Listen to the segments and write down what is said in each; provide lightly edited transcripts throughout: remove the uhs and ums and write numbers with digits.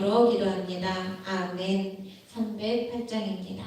로 기도합니다. 아멘. 308장입니다.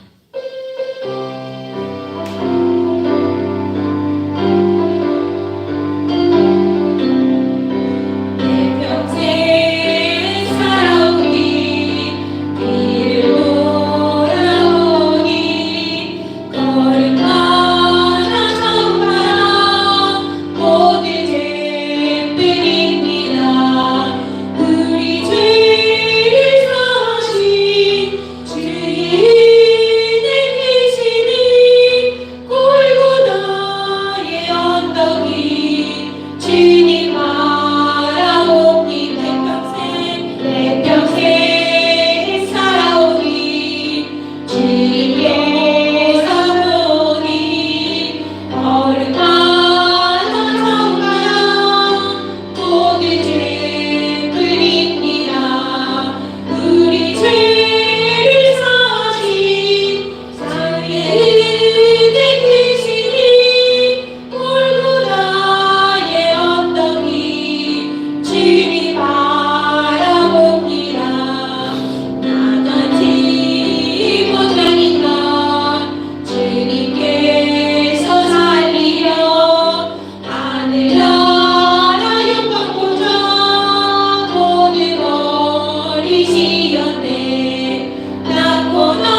모든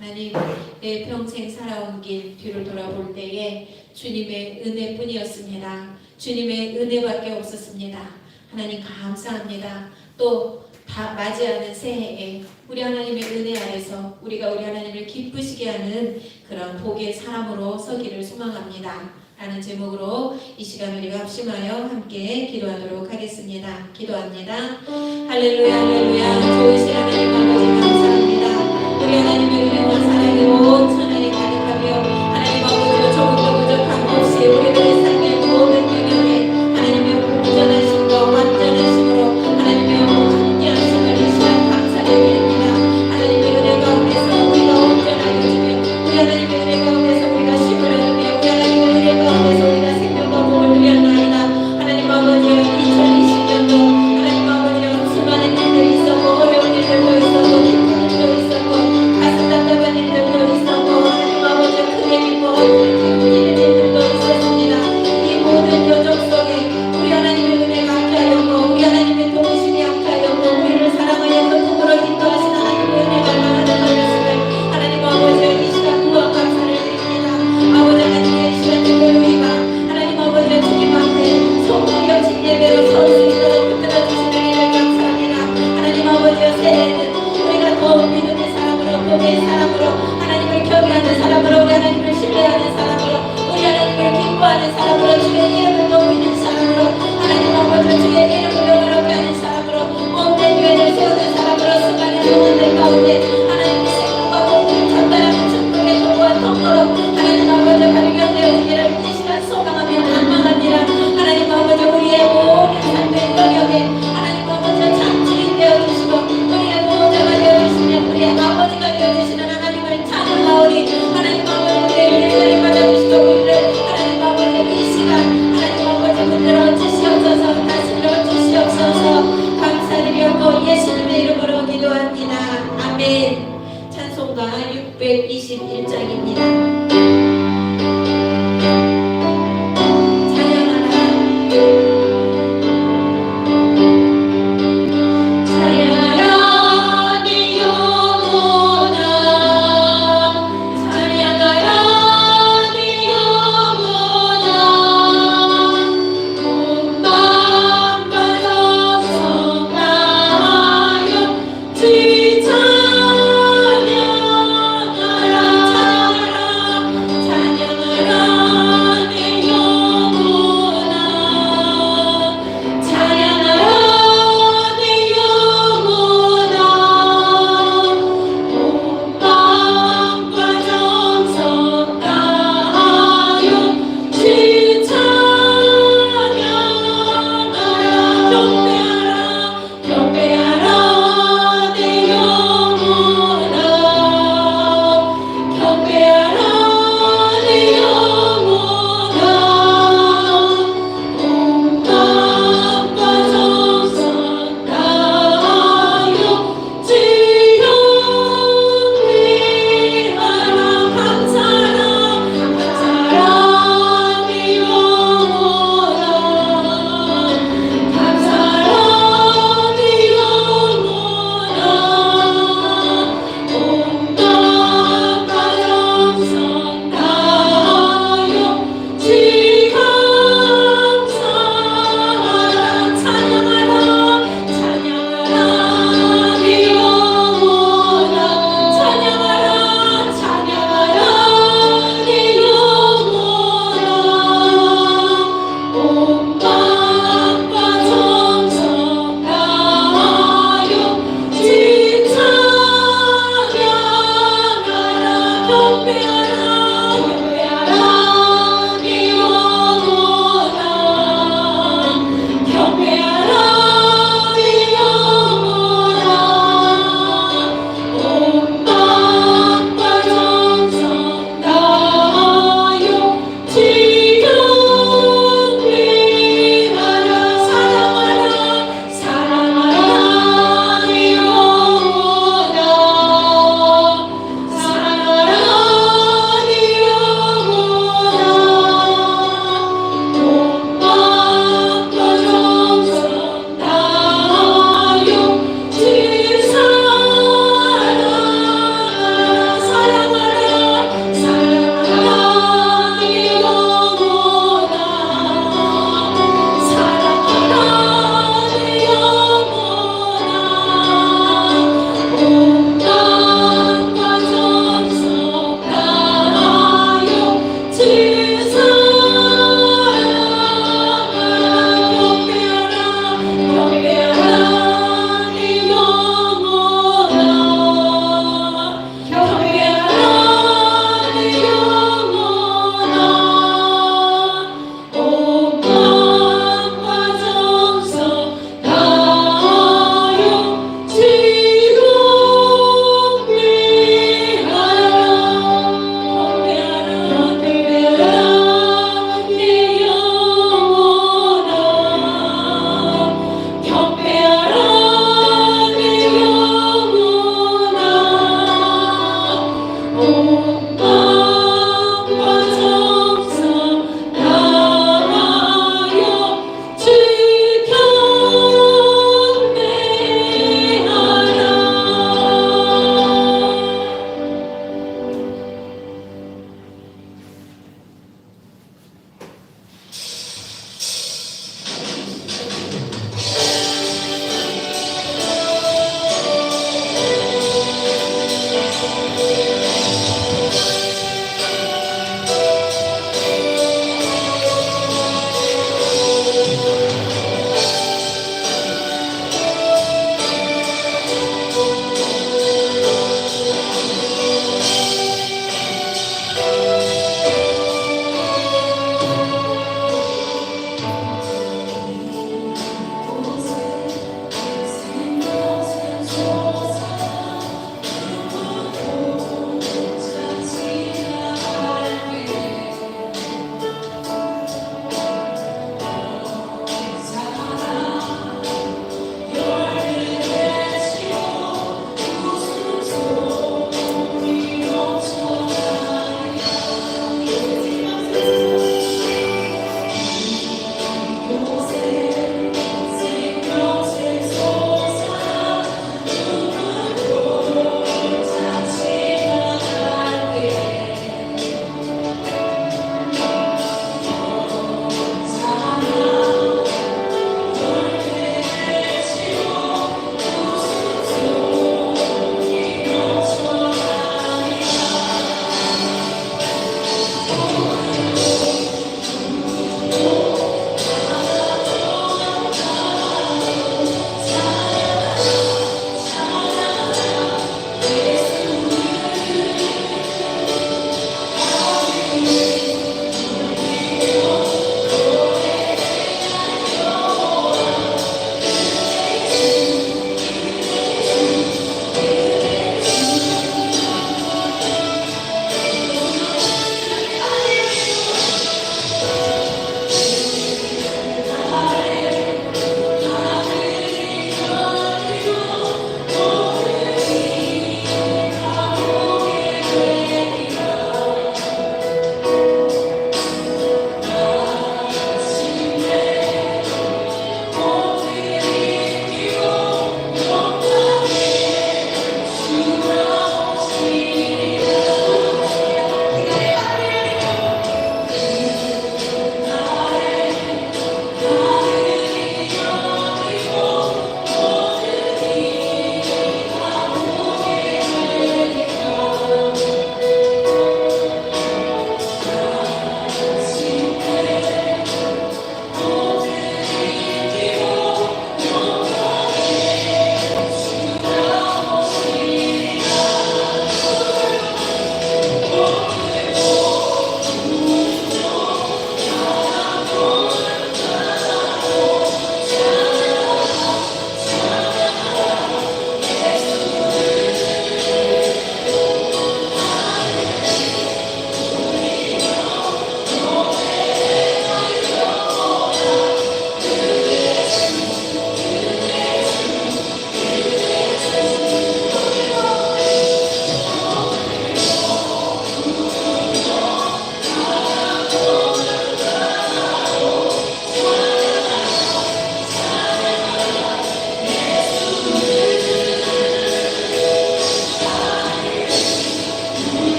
하나님, 내 평생 살아온 길 뒤를 돌아볼 때에 주님의 은혜뿐이었습니다. 주님의 은혜밖에 없었습니다. 하나님 감사합니다. 또 다 맞이하는 새해에 우리 하나님의 은혜 아래서 우리가 우리 하나님을 기쁘시게 하는 그런 복의 사람으로 서기를 소망합니다. 라는 제목으로 이 시간 우리가 합심하여 함께 기도하도록 하겠습니다. 기도합니다. 할렐루야 할렐루야. 좋으신 하나님 아버지 감사합니다. 우리 하나님의 은혜와 사랑이 온 천하에 가득하며 하나님 아버지와 조금도 부족함 없이 우리들의 삶의 모든 영역에 하나님의 온전하심과 완전하심으로 하나님의 함께하심을 이 시간 감사드립니다. 하나님의 은혜 가운데서 우리가 온전하여지며 우리 하나님의 은혜 가운데서 우리가 힘을 얻으며 우리 하나님의 은혜 가운데서 우리가 생명과 복을 누렸나이다. 하나님 아버지여 2020년도 하나님 아버지여 수많은 일들이 있었고 어려운 일들도 있었고 기쁜 일도 있었고 가슴 답답한 일들도 있었고 하나님 아버지여 크게 기뻐 기쁘는 일들도 있었습니다. 이 모든 여정 속에 우리 하나님의 은혜가 함께하였고 우리 하나님의 도우심이 함께하였고 우리를 사랑하여 그 품으로 인도하신 하나님의 은혜가 얼마나 걸렸음을 하나님 아버지여 이 시간 무한 감사를 드립니다. 아버지 하나님의 이 시간 특별히 우리가 하나님 아버지여 주님 앞에 성도여진 예배로 설 수 있도록 붙들어 주시는 일을 감사합니다. 하나님 아버지여 새해에는 우리가 더 믿음의 사람으로 복의 사람으로 하나님을 경외하는 사람으로 우리 하나님을 신뢰하는 사람으로 우리 하나님을 기뻐하는 사람으로 주의 이름을 높이는 사람으로 하나님 아버지여 주의 이름을 영원하게 하는 사람으로 몸된 교회를 세우는 사람으로 수많은 영혼들 가운데 하나님의 생명과 복을 전달하는 축복의 통과 통로로 하나님 아버지여 발견되어지기를 이 시간 소망하며盼望합니다. 하나님 아버지 우리의 모든 삶의 영역에 하나님 아버지여 참주인 되어주시고 우리의 보호자가 되어주시며 우리의 아버지가 되어주시는 하나님을 찬양하오니 하나님 아버지 우리의 예배를 받아주시고 우리를 하나님 아버지 이 시간 하나님 아버지 붙들어 주시옵소서 다스려 주시옵소서 감사드리옵고 예수님의 이름으로 기도합니다. 아멘. 찬송가 621장입니다. 찬양하라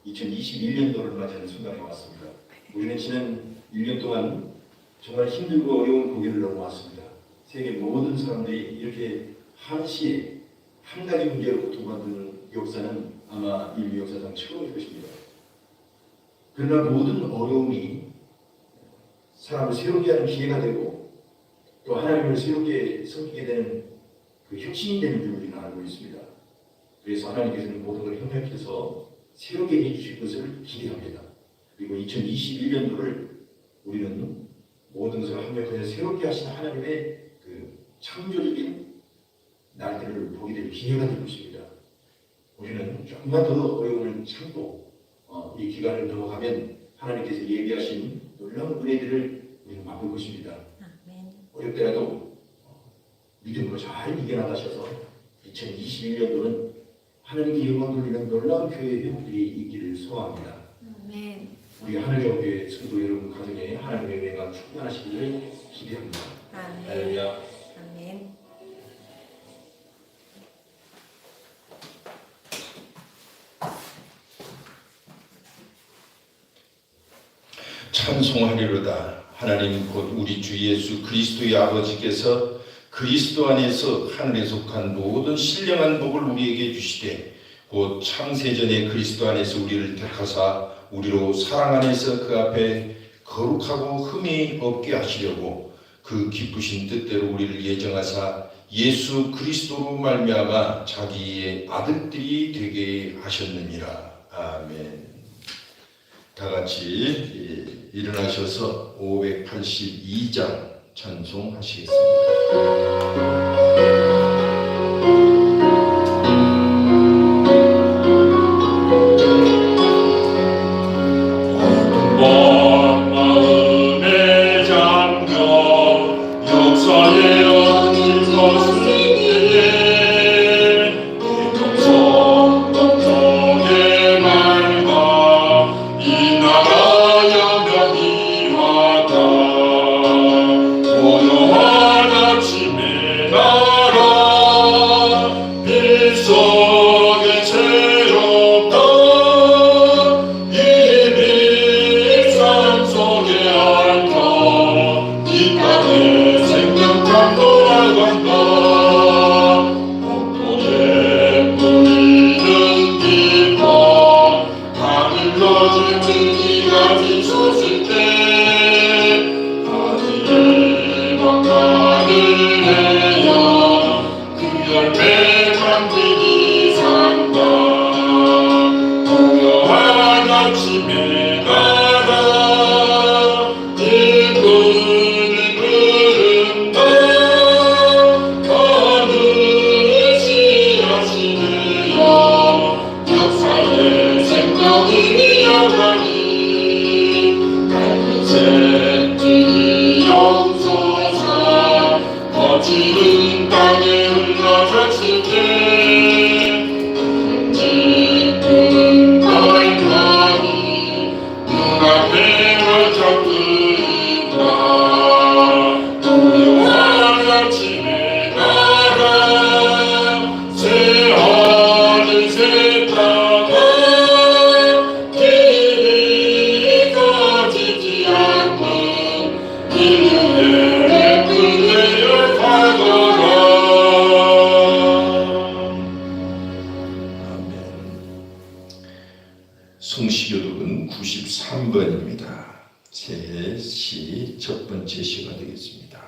2021년도를 맞이하는 순간에 왔습니다. 우리는 지난 1년 동안 정말 힘들고 어려운 고비를 넘어왔습니다. 세계 모든 사람들이 이렇게 한시에 한 가지 문제로 고통받는 역사는 아마 인류 역사상 처음일 것입니다. 그러나 모든 어려움이 사람을 새롭게 하는 기회가 되고 또 하나님을 새롭게 섬기게 되는 그 혁신이 되는 줄 우리는 알고 있습니다. 그래서 하나님께서는 모든 걸 협력해서 새롭게 해주실 것을 기대합니다. 그리고 2021년도를 우리는 모든 것을 협력해서 새롭게 하신 하나님의 그 창조적인 날들을 보게 될 기회가 될 것입니다. 우리는 조금만 더 어려움을 참고 이 기간을 넘어가면 하나님께서 예비하신 놀라운 은혜들을 우리는 맛볼 것입니다. 아멘. 어렵더라도 믿음으로 잘 이겨나가셔서 2021년도는 하나님께 영광 돌리는 놀라운 교회의 회복들이 있기를 소망합니다. 아멘. 우리 하늘영교회 성도 여러분 가정에 하나님의 은혜가 충만하시기를 기대합니다. 아멘. 할렐루야. 아멘. 찬송하리로다. 하나님 곧 우리 주 예수 그리스도의 아버지께서 그리스도 안에서 하늘에 속한 모든 신령한 복을 우리에게 주시되 곧 창세전에 그리스도 안에서 우리를 택하사 우리로 사랑 안에서 그 앞에 거룩하고 흠이 없게 하시려고 그 기쁘신 뜻대로 우리를 예정하사 예수 그리스도로 말미암아 자기의 아들들이 되게 하셨느니라. 아멘. 다 같이 일어나셔서 582장 찬송하시겠습니다. 마음에 잠겨 역사에 얹은 것은 때에 동성 동성의 말과 이 나라 영광이 왔다. 고요한 아침에 나라 빛 속에 새롭다. 이미 삶 속에 앓다. 이 땅에 생명감도 나간다. 폭포에 뿌리는 기뻐 하늘 거진 증기가 비솟을 때 다시 막간을 내어 그 열매 감기니 산다. 고요한 아침에 나라 일꾼을 부른다. 하늘이 하시느여 역사의 생명이 영원히 갈색 길이 영소서 거칠은 땅에 흘러가시게 짙은 발판이 눈앞에 활짝 뜨인다. 고요한 아침에 나라 새 하늘 새 땅아 길이 꺼지지 않는 인류의 은혜를 받아라. 성시교독은 93번입니다. 제 시 첫 번째 시가 되겠습니다.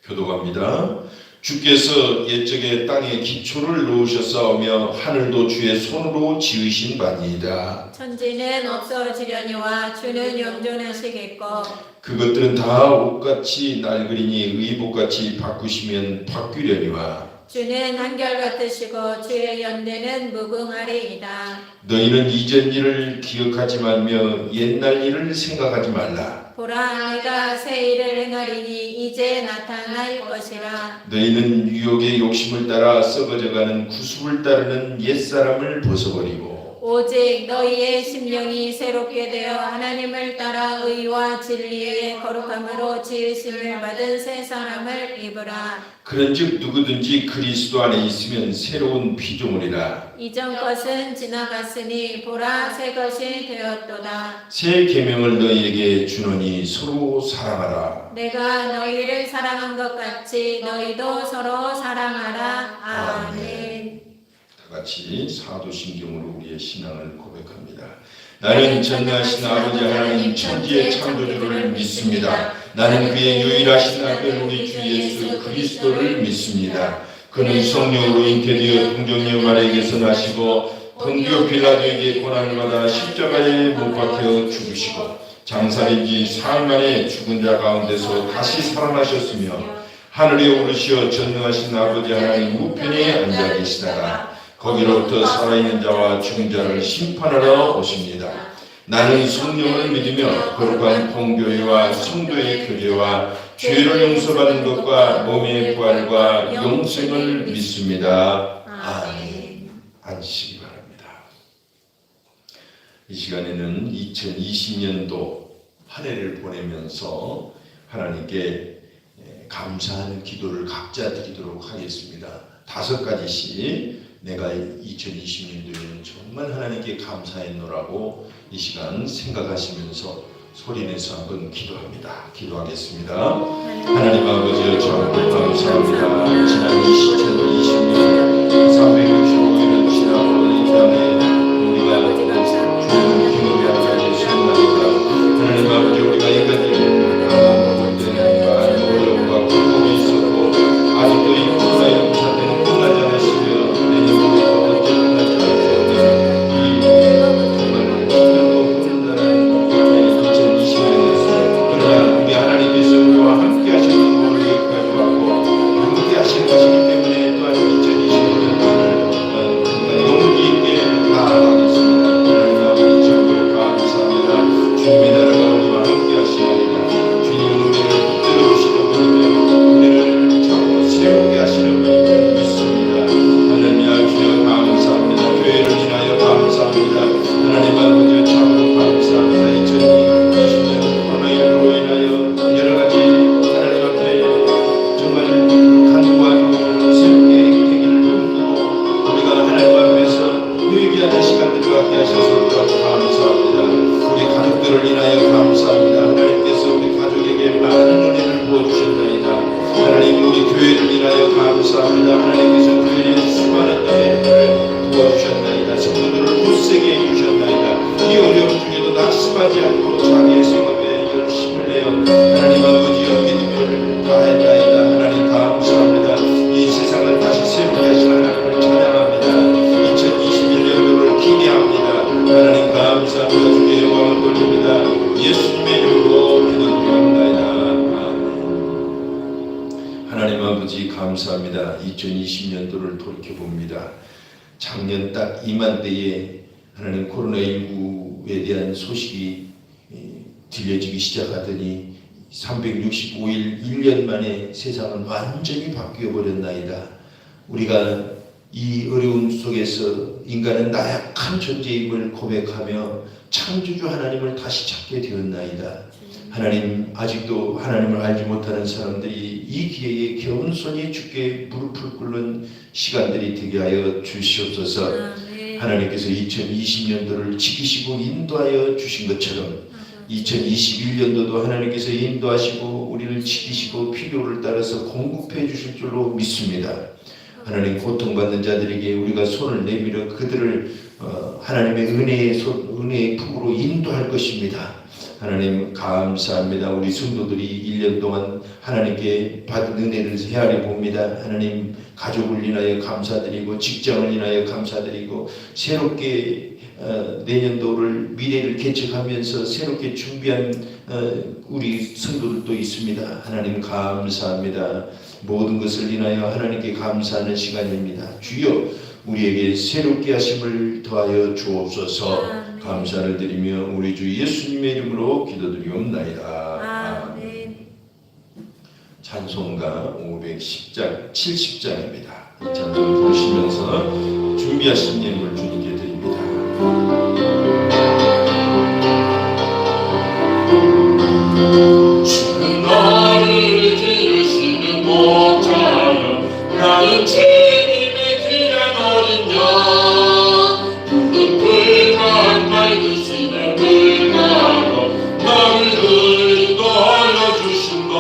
교독합니다. 주께서 옛적에 땅에 기초를 놓으셨사오며 하늘도 주의 손으로 지으신 바니이다. 천지는 없어지려니와 주는 영존하시겠고 그것들은 다 옷같이 낡으리니 의복같이 바꾸시면 바뀌려니와 주는 한결같으시고 주의 연대는 무궁하리이다. 너희는 이전 일을 기억하지 말며 옛날 일을 생각하지 말라. 보라 내가 새 일을 행하리니 이제 나타날 것이라. 너희는 유혹의 욕심을 따라 썩어져가는 구습을 따르는 옛사람을 벗어버리고 오직 너희의 심령이 새롭게 되어 하나님을 따라 의와 진리의 거룩함으로 지으심을 받은 새 사람을 입으라. 그런즉 누구든지 그리스도 안에 있으면 새로운 피조물이라. 이전 것은 지나갔으니 보라 새 것이 되었도다. 새 계명을 너희에게 주노니 서로 사랑하라. 내가 너희를 사랑한 것 같이 너희도 서로 사랑하라. 아멘. 다 같이 사도신경으로 우리의 신앙을 고백합니다. 나는 전능하신 아버지 하나님 천지의 창조주를 믿습니다. 나는 그의 유일하신 아들 우리 주 예수 그리스도를 믿습니다. 그는 성령으로 잉태되어 동정녀 마리아에게서 나시고 본디오 빌라도에게 고난을 받아 십자가에 못 박혀 죽으시고 장사된 지 사흘 만에 죽은 자 가운데서 다시 살아나셨으며 하늘에 오르시어 전능하신 아버지 하나님 우편에 앉아 계시다가 거기로부터 살아있는 자와 죽은 자를 심판하러 오십니다. 나는 성령을 믿으며 거룩한 공교회와 성도의 교제와 죄를 용서받는 것과 몸의 부활과 영생을 믿습니다. 아멘. 앉으시기 바랍니다. 이 시간에는 2020년도 한 해를 보내면서 하나님께 감사하는 기도를 각자 드리도록 하겠습니다. 5가지씩 내가 2020년도에는 정말 하나님께 감사했노라고 이 시간 생각하시면서 소리내서 한번 기도합니다. 기도하겠습니다. 하나님 아버지여 정말 감사합니다. 지난 2020년 365일을 지나고 이 땅에 우리가 주님을 경배하는 시간입니다. 하나님 아버지 우리가 이것들을 감사할 때는 어려움과 고통이 있었고 아직도 이 코로나19 사태는 끝나지 않으시며 내년부터 언제 끝날지 알았는데 이 정말 시간도 흐른다는 2020년이었어요. 그러나 우리 하나님께서 우리와 함께 하시는 것을 여기까지 하고 함께 하시는 것이기 때문에 또한 2020년을 우리가 용기 있게 나아가겠습니다. 하나님 아버지 정말 감사합니다. 주님의 나라가 우리와 함께 하시옵니다. 주님은 우리를 붙들어 주시는 분이며 우리를 자꾸 세우게 하시는 분임을 믿습니다. 할렐루야. 주여 감사합니다. 교회를 인하여 감사합니다. 하나님 아버지 참으로 감사합니다. 2020년 코로나19로 인하여 여러가지 하나님 앞에 정말 간구하고 새롭게 되기를 꿈꾸고 우리가 하나님 앞에서 회개하는 시간들을 갖게 하셔서 감사합니다. 우리 가족들을 인하여 감사합니다. 하나님께서 우리 가족에게 많은 은혜를 부어주셨나이다. 하나님 우리 교회를 인하여 감사합니다. 하나님께서 교회에 수많은 은혜를 부어주셨나이다. 성도들을 굳세게 해주셨나이다. 이 어려움 중에도 낙심하지 않고 자기의 생업에 열심을 내어 하나님 아버지여 믿음을 다했나이다. 하나님 감사합니다. 이 세상을 다시 세우게 하신 하나님을 찬양합니다. 2021년도를 기대합니다. 하나님 감사합니다. 주의 영광을 돌립니다. 예수님의 이름으로 기도드립니다. 하나님 아버지 감사합니다. 2020년도를 돌이켜봅니다. 작년 딱 이맘때에 하나님 코로나19에 대한 소식이 들려지기 시작하더니 365일 1년 만에 세상은 완전히 바뀌어버렸나이다. 우리가 이 어려움 속에서 인간은 나약한 존재임을 고백하며 창조주 하나님을 다시 찾게 되었나이다. 하나님 아직도 하나님을 알지 못하는 사람들이 이 기회에 겸손히 주께 무릎을 꿇는 시간들이 되게 하여 주시옵소서. 하나님께서 2020년도를 지키시고 인도하여 주신 것처럼 2021년도도 하나님께서 인도하시고 우리를 지키시고 필요를 따라서 공급해 주실 줄로 믿습니다. 하나님 고통받는 자들에게 우리가 손을 내밀어 그들을 하나님의 은혜의 품으로 인도할 것입니다. 하나님 감사합니다. 우리 성도들이 1년 동안 하나님께 받은 은혜를 헤아려 봅니다. 하나님 가족을 인하여 감사드리고 직장을 인하여 감사드리고 새롭게 내년도를 미래를 개척하면서 새롭게 준비한 우리 성도들도 있습니다. 하나님 감사합니다. 모든 것을 인하여 하나님께 감사하는 시간입니다. 주여 우리에게 새롭게 하심을 더하여 주옵소서. 감사를 드리며 우리 주 예수님의 이름으로 기도드리옵나이다. 아멘. 찬송가 510장 70장입니다. 이 찬송 부르시면서 준비하신 예물을 주님께 드립니다. 알으심에 불구하고 나를 인도하여 주신다.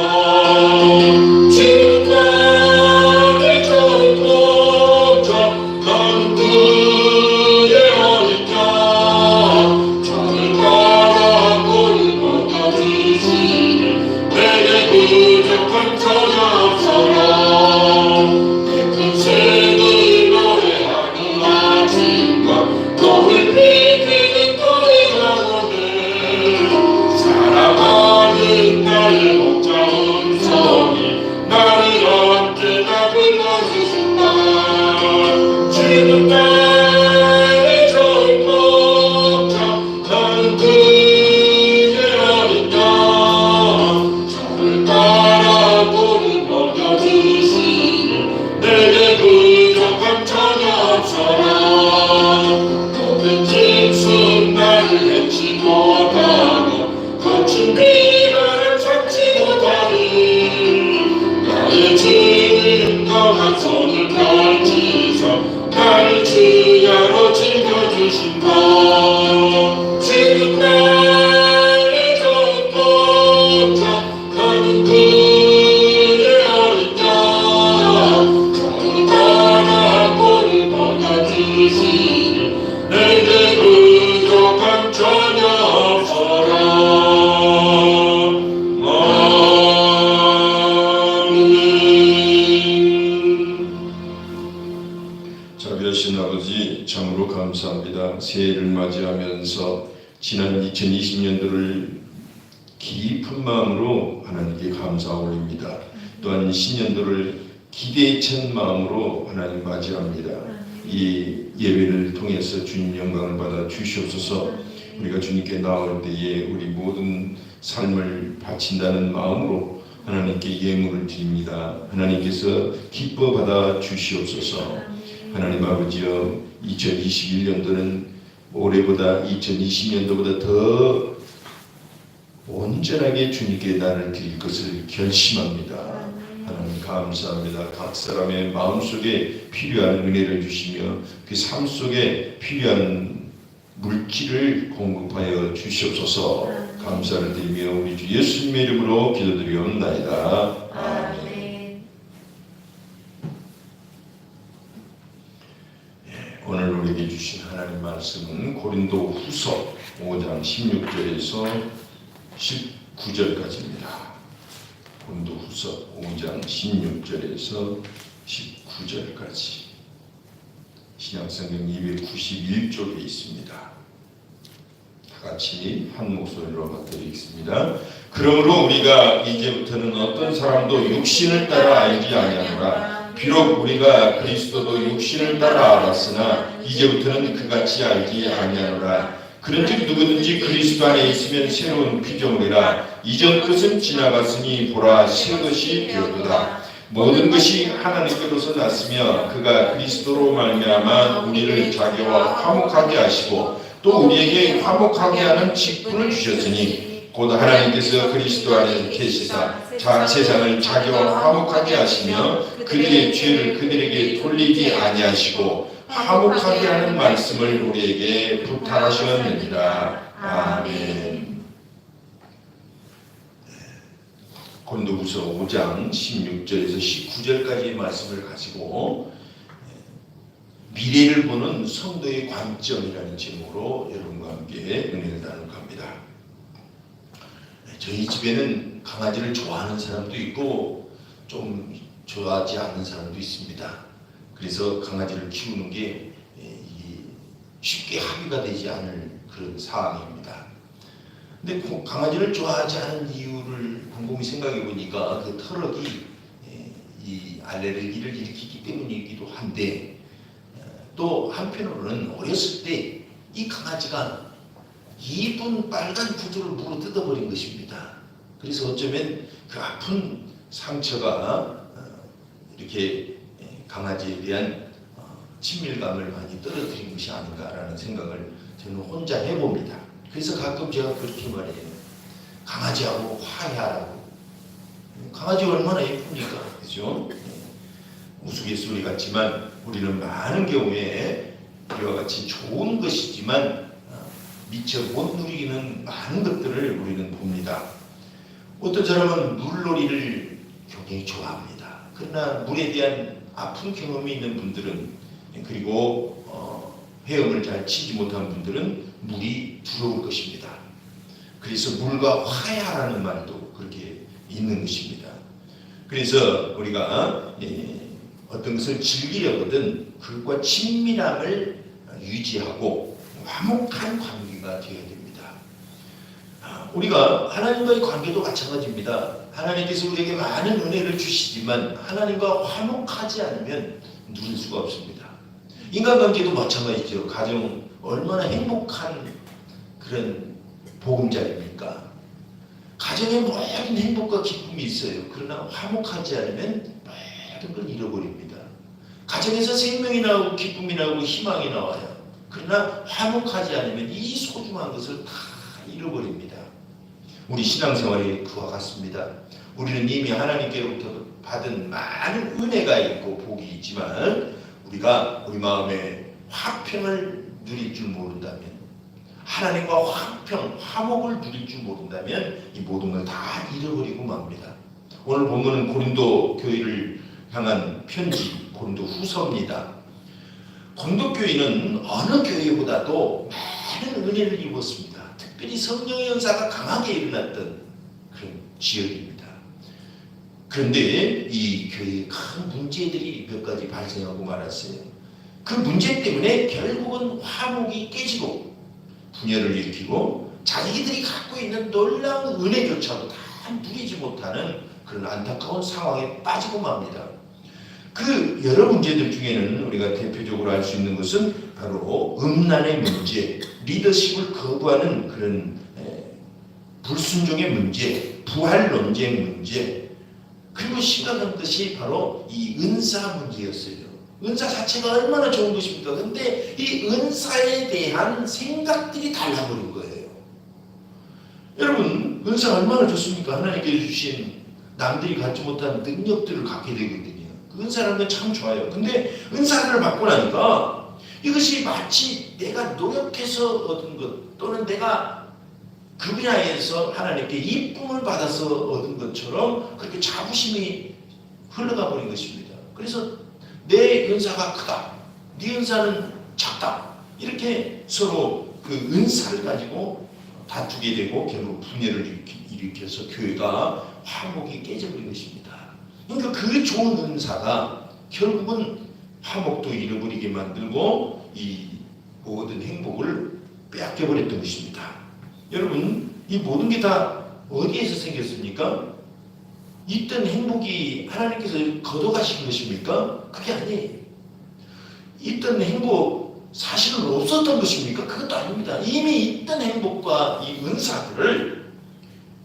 지금 나를 전도자 난 그의 어린 양 저를 바라보니 뭐가 주시니 내게 부족한 전혀 없어라. 새들 노래하는 아침과 노을 비비는 거리가오네. 사랑하는 나의 목자 음성이 나를 언제나 불러주신다. 지금 나의 좋은 목자 난 그의 어린 양 저를 바라보니 먹여주시니 내게 부족함 전혀 없어라. 높은 짐승 나를 헤치 못하고 거친 비바람 잡지 못하니 나의 주님 강한 손을 펼치사 나를 주야로 지켜주신다. 지금 나의 좋은 목자 나는 그의 어린 양 저를 바라보니 먹여주시니 내게 부족함 전혀 없어라. 자비하신 아버지, 참으로 감사합니다. 새해를 맞이하면서 지난 2020년도를 깊은 마음으로 하나님께 감사 올립니다. 또한 신년도를 기대에 찬 마음으로 하나님 맞이합니다. 이 예배를 통해서 주님 영광을 받아 주시옵소서. 우리가 주님께 나올 때에 우리 모든 삶을 바친다는 마음으로 하나님께 예물을 드립니다. 하나님께서 기뻐 받아 주시옵소서. 하나님 아버지여, 2021년도는 올해보다 2020년도보다 더 온전하게 주님께 나를 드릴 것을 결심합니다. 하나님 감사합니다. 각 사람의 마음속에 필요한 은혜를 주시며 그 삶 속에 필요한 물질을 공급하여 주시옵소서. 감사를 드리며 우리 주 예수님의 이름으로 기도드리옵나이다. 아멘. 오늘 우리에게 주신 하나님 말씀은 고린도 후서 5장 16절에서 19절까지입니다. 고린도 후서 5장 16절에서 19절까지 신약성경 291쪽에 있습니다. 다 같이 한 목소리로 받들이겠습니다. 그러므로 우리가 이제부터는 어떤 사람도 육신을 따라 알지 아니하노라. 비록 우리가 그리스도도 육신을 따라 알았으나 이제부터는 그같이 알지 아니하노라. 그런즉 누구든지 그리스도 안에 있으면 새로운 피조물이라. 이전 것은 지나갔으니 보라 새 것이 되었도다. 모든 것이 하나님께로서 났으며 그가 그리스도로 말미암아 우리를 자기와 화목하게 하시고 또 우리에게 화목하게 하는 직분을 주셨으니 곧 하나님께서 그리스도 안에 계시사 세상을 자기와 화목하게 하시며 그들의 죄를 그들에게 돌리지 아니하시고 화목하게 하는 말씀을 우리에게 부탁하셨느니라. 아멘. 고린도후서 5장 16절에서 19절까지의 말씀을 가지고 미래를 보는 성도의 관점이라는 제목으로 여러분과 함께 은혜를 나누고 합니다. 저희 집에는 강아지를 좋아하는 사람도 있고 좀 좋아하지 않는 사람도 있습니다. 그래서 강아지를 키우는 게 쉽게 합의가 되지 않을 그런 사항입니다. 근데 강아지를 좋아하지 않은 이유를 곰곰이 생각해 보니까 그 털럭이 이 알레르기를 일으키기 때문이기도 한데 또 한편으로는 어렸을 때 이 강아지가 이쁜 빨간 구두를 물어 뜯어버린 것입니다. 그래서 어쩌면 그 아픈 상처가 이렇게 강아지에 대한 친밀감을 많이 떨어뜨린 것이 아닌가라는 생각을 저는 혼자 해봅니다. 그래서 가끔 제가 그렇게 말해요. 강아지하고 화해하라고. 강아지 얼마나 예쁩니까? 그죠? 우스갯소리 같지만 우리는 많은 경우에 이와 같이 좋은 것이지만 미처 못 누리는 많은 것들을 우리는 봅니다. 어떤 사람은 물놀이를 굉장히 좋아합니다. 그러나 물에 대한 아픈 경험이 있는 분들은, 그리고 헤엄을 잘 치지 못한 분들은 물이 두려울 것입니다. 그래서 물과 화해하라는 말도 그렇게 있는 것입니다. 그래서 우리가 어떤 것을 즐기려거든 그것과 친밀함을 유지하고 화목한 관계가 되어야 됩니다. 우리가 하나님과의 관계도 마찬가지입니다. 하나님께서 우리에게 많은 은혜를 주시지만 하나님과 화목하지 않으면 누릴 수가 없습니다. 인간관계도 마찬가지죠. 가정 얼마나 행복한 그런 보금자리입니까? 가정에 모든 행복과 기쁨이 있어요. 그러나 화목하지 않으면 모든 걸 잃어버립니다. 가정에서 생명이 나오고 기쁨이 나오고 희망이 나와요. 그러나 화목하지 않으면 이 소중한 것을 다 잃어버립니다. 우리 신앙생활이 그와 같습니다. 우리는 이미 하나님께로부터 받은 많은 은혜가 있고 복이 있지만 우리가 우리 마음에 화평을 누릴 줄 모른다면, 하나님과 화평, 화목을 누릴 줄 모른다면 이 모든 걸 다 잃어버리고 맙니다. 오늘 본문은 고린도 교회를 향한 편지, 고린도 후서입니다. 고린도 교회는 어느 교회보다도 많은 은혜를 입었습니다. 특별히 성령의 연사가 강하게 일어났던 그런 지역입니다. 그런데 이 교회에 큰 문제들이 몇 가지 발생하고 말았어요. 그 문제 때문에 결국은 화목이 깨지고 분열을 일으키고 자기들이 갖고 있는 놀라운 은혜조차도 다 누리지 못하는 그런 안타까운 상황에 빠지고 맙니다. 그 여러 문제들 중에는 우리가 대표적으로 알 수 있는 것은 바로 음란의 문제, 리더십을 거부하는 그런 불순종의 문제, 부활 논쟁 문제, 그리고 심각한 것이 바로 이 은사 문제였어요. 은사 자체가 얼마나 좋은 것입니까? 근데 이 은사에 대한 생각들이 달라버린 거예요. 여러분, 은사가 얼마나 좋습니까? 하나님께서 주신 남들이 갖지 못한 능력들을 갖게 되거든요. 그 은사라는 건 참 좋아요. 근데 은사를 받고 나니까 이것이 마치 내가 노력해서 얻은 것, 또는 내가 그 분야에서 하나님께 이쁨을 받아서 얻은 것처럼 그렇게 자부심이 흘러가 버린 것입니다. 그래서 내 은사가 크다, 네 은사는 작다, 이렇게 서로 그 은사를 가지고 다투게 되고 결국 분열을 일으켜서 교회가 화목이 깨져버린 것입니다. 그러니까 그 좋은 은사가 결국은 화목도 잃어버리게 만들고 이 모든 행복을 빼앗겨버렸던 것입니다. 여러분, 이 모든 게 다 어디에서 생겼습니까? 있던 행복이 하나님께서 걷어가신 것입니까? 그게 아니에요. 있던 행복 사실은 없었던 것입니까? 그것도 아닙니다. 이미 있던 행복과 이 은사들을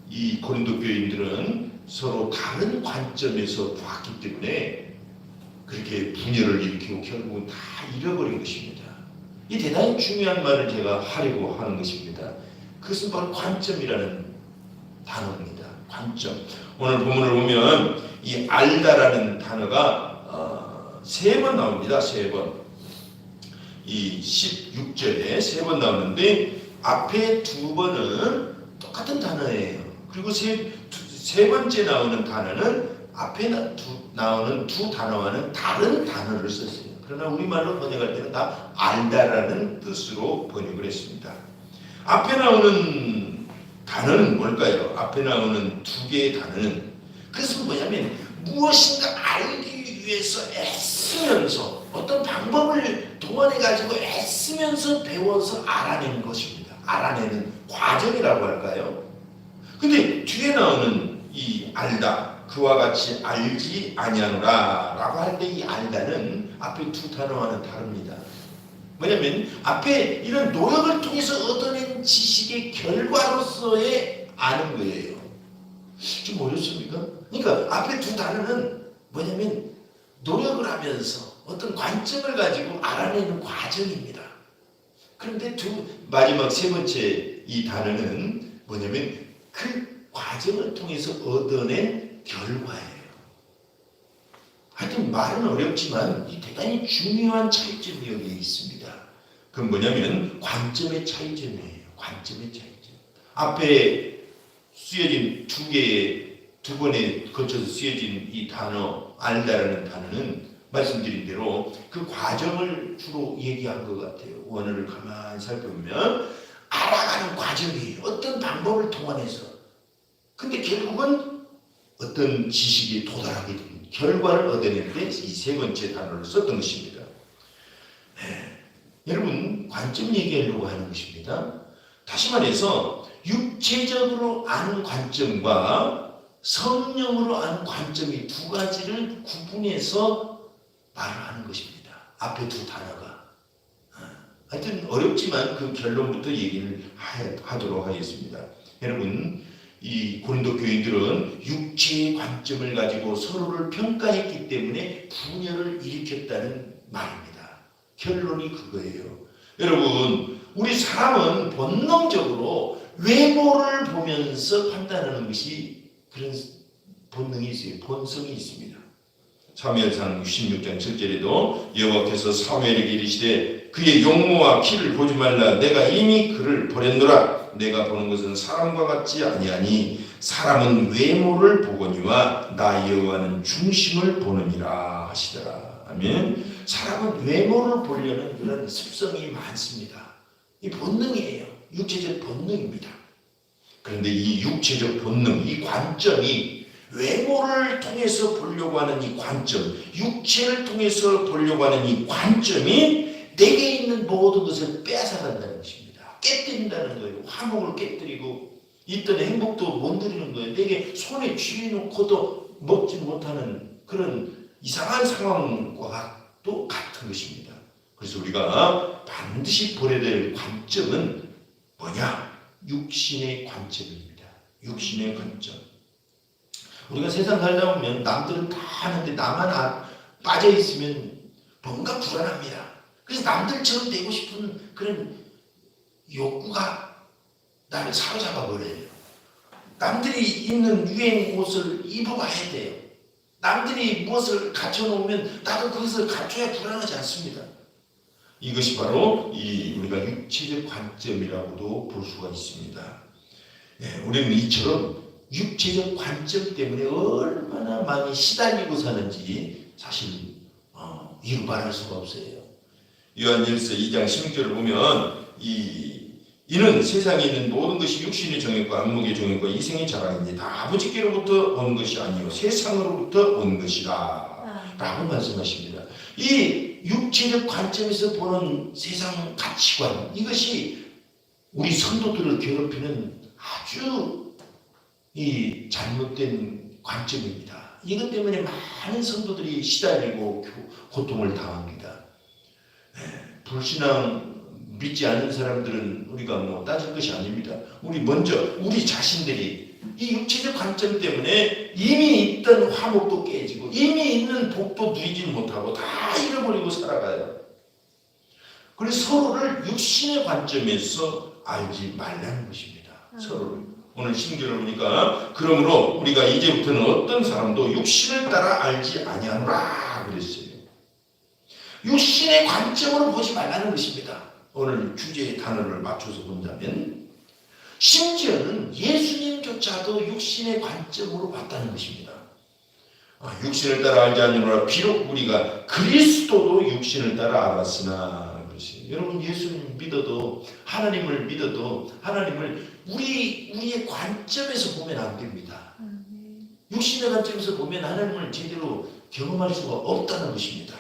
이 고린도 교인들은 서로 다른 관점에서 봤기 때문에 그렇게 분열을 일으키고 결국은 다 잃어버린 것입니다. 이 대단히 중요한 말을 제가 하려고 하는 것입니다. 그것은 바로 관점이라는 단어입니다. 관점. 오늘 본문을 보면 이 알다라는 단어가 3번 나옵니다. 3번. 이 16절에 3번 나오는데 앞에 2번은 똑같은 단어예요. 그리고 세 번째 나오는 단어는 앞에 나오는 두 단어와는 다른 단어를 썼어요. 그러나 우리말로 번역할 때는 다 알다라는 뜻으로 번역을 했습니다. 앞에 나오는 단어는 뭘까요? 앞에 나오는 2개의 단어는 그것은 뭐냐면 무엇인가 알기 위해서 애쓰면서 어떤 방법을 동원해 가지고 애쓰면서 배워서 알아내는 것입니다. 알아내는 과정이라고 할까요? 근데 뒤에 나오는 이 알다, 그와 같이 알지 아니하노라 라고 할 때 이 알다는 앞에 2 단어와는 다릅니다. 뭐냐면 앞에 이런 노력을 통해서 얻어낸 지식의 결과로서의 아는 거예요. 좀 어렵습니까? 그러니까 앞에 2 단어는 뭐냐면 노력을 하면서 어떤 관점을 가지고 알아내는 과정입니다. 그런데 마지막 3번째 이 단어는 뭐냐면 그 과정을 통해서 얻어낸 결과예요. 하여튼 말은 어렵지만 이 대단히 중요한 차이점이 여기 있습니다. 그건 뭐냐면 관점의 차이점이에요. 관점의 차이죠. 앞에 쓰여진 두 번에 거쳐서 쓰여진 이 단어 알다라는 단어는 말씀드린 대로 그 과정을 주로 얘기한 것 같아요. 원어를 가만히 살펴보면 알아가는 과정이에요. 어떤 방법을 통해서. 근데 결국은 어떤 지식에 도달하게 된 결과를 얻어내는데 이 세 번째 단어를 썼던 것입니다. 여러분 관점 얘기하려고 하는 것입니다. 다시 말해서 육체적으로 아는 관점과 성령으로 아는 관점이 두 가지를 구분해서 말하는 것입니다. 앞에 두 단어가. 하여튼 어렵지만 그 결론부터 얘기를 하도록 하겠습니다. 여러분 이 고린도 교인들은 육체의 관점을 가지고 서로를 평가했기 때문에 분열을 일으켰다는 말입니다. 결론이 그거예요. 여러분 우리 사람은 본능적으로 외모를 보면서 판단하는 것이 그런 본능이 있어요. 본성이 있습니다. 사무엘상 66장 7절에도 여호와께서 사무엘에게 이르시되 그의 용모와 키를 보지 말라. 내가 이미 그를 버렸노라. 내가 보는 것은 사람과 같지 아니하니 사람은 외모를 보거니와 나 여호와는 중심을 보느니라 하시더라. 아멘. 사람은 외모를 보려는 그런 습성이 많습니다. 이 본능이에요. 육체적 본능입니다. 그런데 이 육체적 본능, 이 관점이 외모를 통해서 보려고 하는 이 관점, 육체를 통해서 보려고 하는 이 관점이 내게 있는 모든 것을 빼앗아간다는 것입니다. 깨뜨린다는 거예요. 화목을 깨뜨리고 있던 행복도 못 누리는 거예요. 내게 손에 쥐어놓고도 먹지 못하는 그런 이상한 상황과 또 같은 것입니다. 그래서 우리가 반드시 보려야 될 관점은 뭐냐? 육신의 관점입니다. 육신의 관점. 우리가 세상 살다 보면 남들은 다 하는데 나만 빠져 있으면 뭔가 불안합니다. 그래서 남들처럼 되고 싶은 그런 욕구가 나를 사로잡아 버려요. 남들이 입는 유행 옷을 입어봐야 돼요. 남들이 무엇을 갖춰놓으면 나도 그것을 갖춰야 불안하지 않습니다. 이것이 바로 우리가 육체적 관점이라고도 볼 수가 있습니다. 우리는 이처럼 육체적 관점 때문에 얼마나 많이 시달리고 사는지 사실 이루 말할 수가 없어요. 요한일서 2장 16절을 보면 이는 세상에 있는 모든 것이 육신의 정욕과 안목의 정욕과 이생의 자랑이니 다 아버지께로부터 온 것이 아니요 세상으로부터 온 것이라 라고 말씀하십니다. 이 육체적 관점에서 보는 세상 가치관, 이것이 우리 성도들을 괴롭히는 아주 잘못된 관점입니다. 이것 때문에 많은 성도들이 시달리고 고통을 당합니다. 불신앙 믿지 않는 사람들은 우리가 따질 것이 아닙니다. 우리 자신들이 이 육체적 관점 때문에 이미 있던 화목도 깨지고 이미 있는 복도 누리지 못하고 다 잃어버리고 살아가요. 그래서 서로를 육신의 관점에서 알지 말라는 것입니다. 서로를. 오늘 신경을 보니까 그러므로 우리가 이제부터는 어떤 사람도 육신을 따라 알지 아니하노라 그랬어요. 육신의 관점으로 보지 말라는 것입니다. 오늘 주제의 단어를 맞춰서 본다면 심지어는 예수님조차도 육신의 관점으로 봤다는 것입니다. 육신을 따라 알지 않으므로 비록 우리가 그리스도도 육신을 따라 알았으나 그러시. 여러분 예수님 믿어도 하나님을 믿어도 하나님을 우리의 관점에서 보면 안 됩니다. 육신의 관점에서 보면 하나님을 제대로 경험할 수가 없다는 것입니다.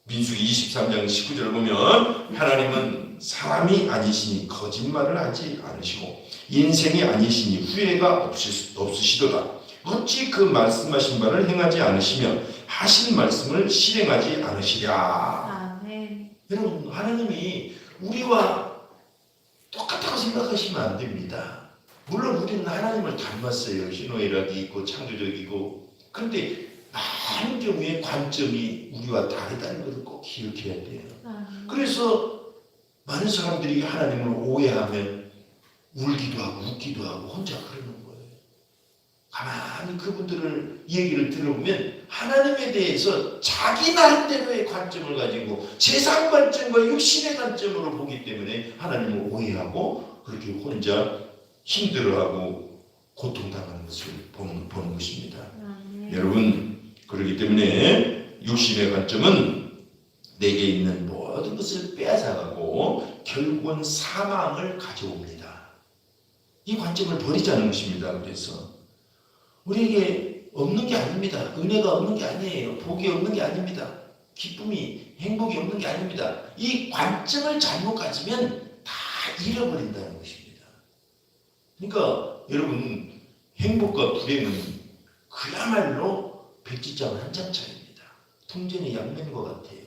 민수기 23장 19절을 보면 하나님은 사람이 아니시니 거짓말을 하지 않으시고 인생이 아니시니 후회가 없으시도다. 어찌 그 말씀하신 바를 행하지 않으시며 하신 말씀을 실행하지 않으시랴. 여러분 하나님이 우리와 똑같다고 생각하시면 안 됩니다. 물론 우리는 하나님을 닮았어요. 희노애락이 있고 창조적이고. 그런데 많은 경우에 관점이 우리와 다르다는 것을 꼭 기억해야 돼요. 그래서 많은 사람들이 하나님을 오해하면 울기도 하고 웃기도 하고 혼자 그러는 거예요. 가만히 그분들을 얘기를 들어보면 하나님에 대해서 자기 나름대로의 관점을 가지고 세상 관점과 육신의 관점으로 보기 때문에 하나님을 오해하고 그렇게 혼자 힘들어하고 고통당하는 것을 보는 것입니다. 여러분, 그렇기 때문에 육신의 관점은 내게 있는 모든 것을 빼앗아가고 결국은 사망을 가져옵니다. 이 관점을 버리자는 것입니다. 그래서 우리에게 없는 게 아닙니다. 은혜가 없는 게 아니에요. 복이 없는 게 아닙니다. 기쁨이, 행복이 없는 게 아닙니다. 이 관점을 잘못 가지면 다 잃어버린다는 것입니다. 그러니까 여러분, 행복과 불행은 그야말로 백지장 한 장 차이입니다. 통전의 양면과 같아요.